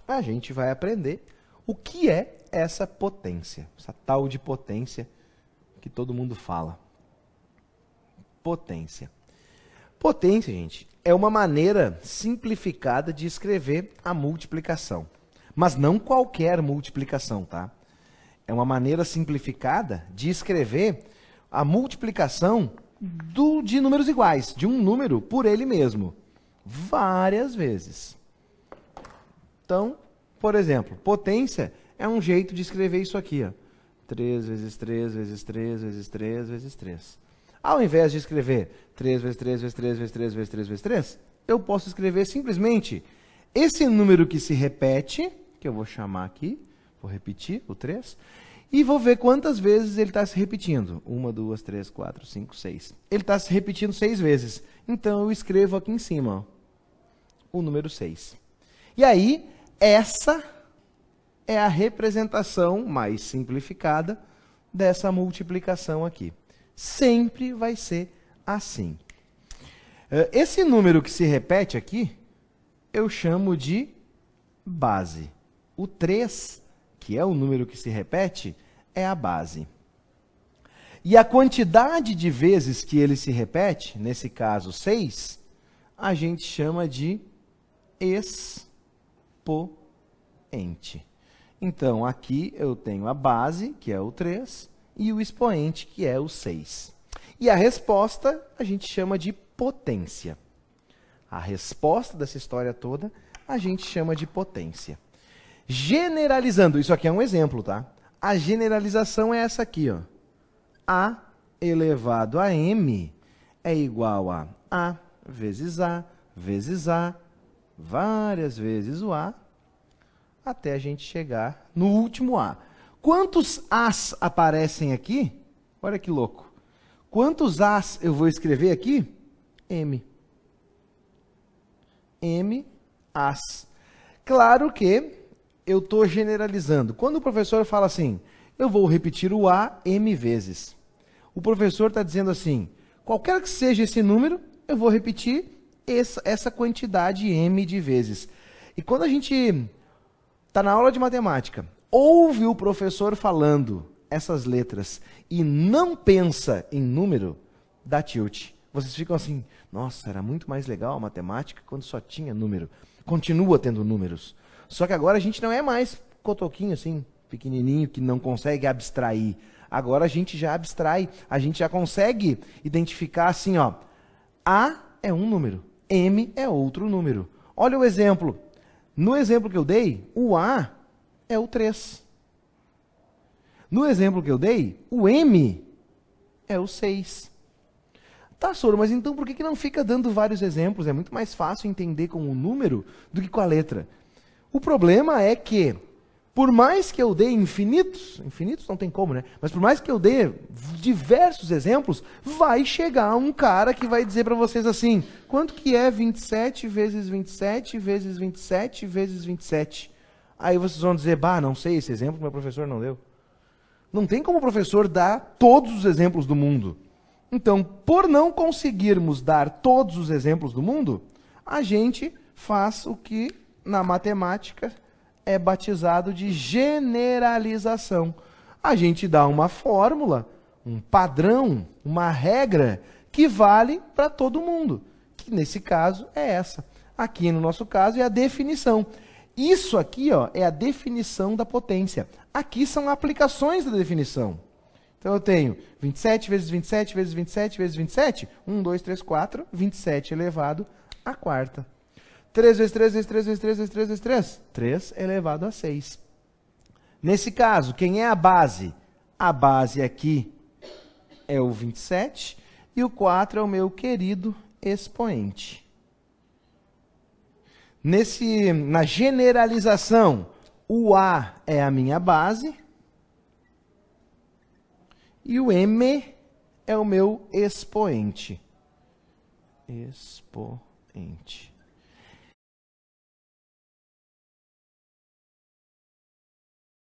a gente vai aprender o que é essa potência, essa tal de potência que todo mundo fala. Potência. Potência, gente, é uma maneira simplificada de escrever a multiplicação. Mas não qualquer multiplicação, tá? É uma maneira simplificada de escrever a multiplicação de números iguais, de um número por ele mesmo, várias vezes. Então, por exemplo, potência é um jeito de escrever isso aqui, ó. 3 vezes 3 vezes 3 vezes 3 vezes 3. Ao invés de escrever 3 vezes 3 vezes 3 vezes 3 vezes 3 vezes 3, eu posso escrever simplesmente esse número que se repete, que eu vou chamar aqui, vou repetir o 3, e vou ver quantas vezes ele está se repetindo. 1, 2, 3, 4, 5, 6. Ele está se repetindo 6 vezes. Então, eu escrevo aqui em cima, ó, o número 6. E aí, essa é a representação mais simplificada dessa multiplicação aqui. Sempre vai ser assim. Esse número que se repete aqui, eu chamo de base. O 3, que é o número que se repete, é a base. E a quantidade de vezes que ele se repete, nesse caso 6, a gente chama de expoente. Então, aqui eu tenho a base, que é o 3, e o expoente, que é o 6. E a resposta a gente chama de potência. A resposta dessa história toda a gente chama de potência. Generalizando, isso aqui é um exemplo, tá? A generalização é essa aqui, ó. A elevado a m é igual a vezes A, várias vezes o A, até a gente chegar no último A. Quantos As aparecem aqui? Olha que louco. Quantos As eu vou escrever aqui? M. M, As. Claro que eu estou generalizando. Quando o professor fala assim, eu vou repetir o A M vezes. O professor está dizendo assim, qualquer que seja esse número, eu vou repetir essa quantidade M de vezes. E quando a gente está na aula de matemática, ouve o professor falando essas letras e não pensa em número, dá tilt. Vocês ficam assim, nossa, era muito mais legal a matemática quando só tinha número. Continua tendo números. Só que agora a gente não é mais cotoquinho assim, pequenininho, que não consegue abstrair. Agora a gente já abstrai, a gente já consegue identificar assim, ó, A é um número, M é outro número. Olha o exemplo. No exemplo que eu dei, o A é o 3. No exemplo que eu dei, o M é o 6. Tá, Soro, mas então por que não fica dando vários exemplos? É muito mais fácil entender com o número do que com a letra. O problema é que, por mais que eu dê infinitos não tem como, né? Mas por mais que eu dê diversos exemplos, vai chegar um cara que vai dizer para vocês assim, quanto que é 27 vezes 27 vezes 27 vezes 27? Aí vocês vão dizer, bah, não sei, esse exemplo meu professor não deu. Não tem como o professor dar todos os exemplos do mundo. Então, por não conseguirmos dar todos os exemplos do mundo, a gente faz o que na matemática é batizado de generalização. A gente dá uma fórmula, um padrão, uma regra que vale para todo mundo. Que nesse caso é essa. Aqui no nosso caso é a definição. Isso aqui, ó, é a definição da potência. Aqui são aplicações da definição. Então eu tenho 27 vezes 27 vezes 27 vezes 27, 1, 2, 3, 4, 27 elevado à quarta. 3 vezes 3 vezes 3 vezes 3 vezes 3 vezes 3, 3 elevado a 6. Nesse caso, quem é a base? A base aqui é o 27 e o 4 é o meu querido expoente. Na generalização, o A é a minha base e o M é o meu expoente. Expoente.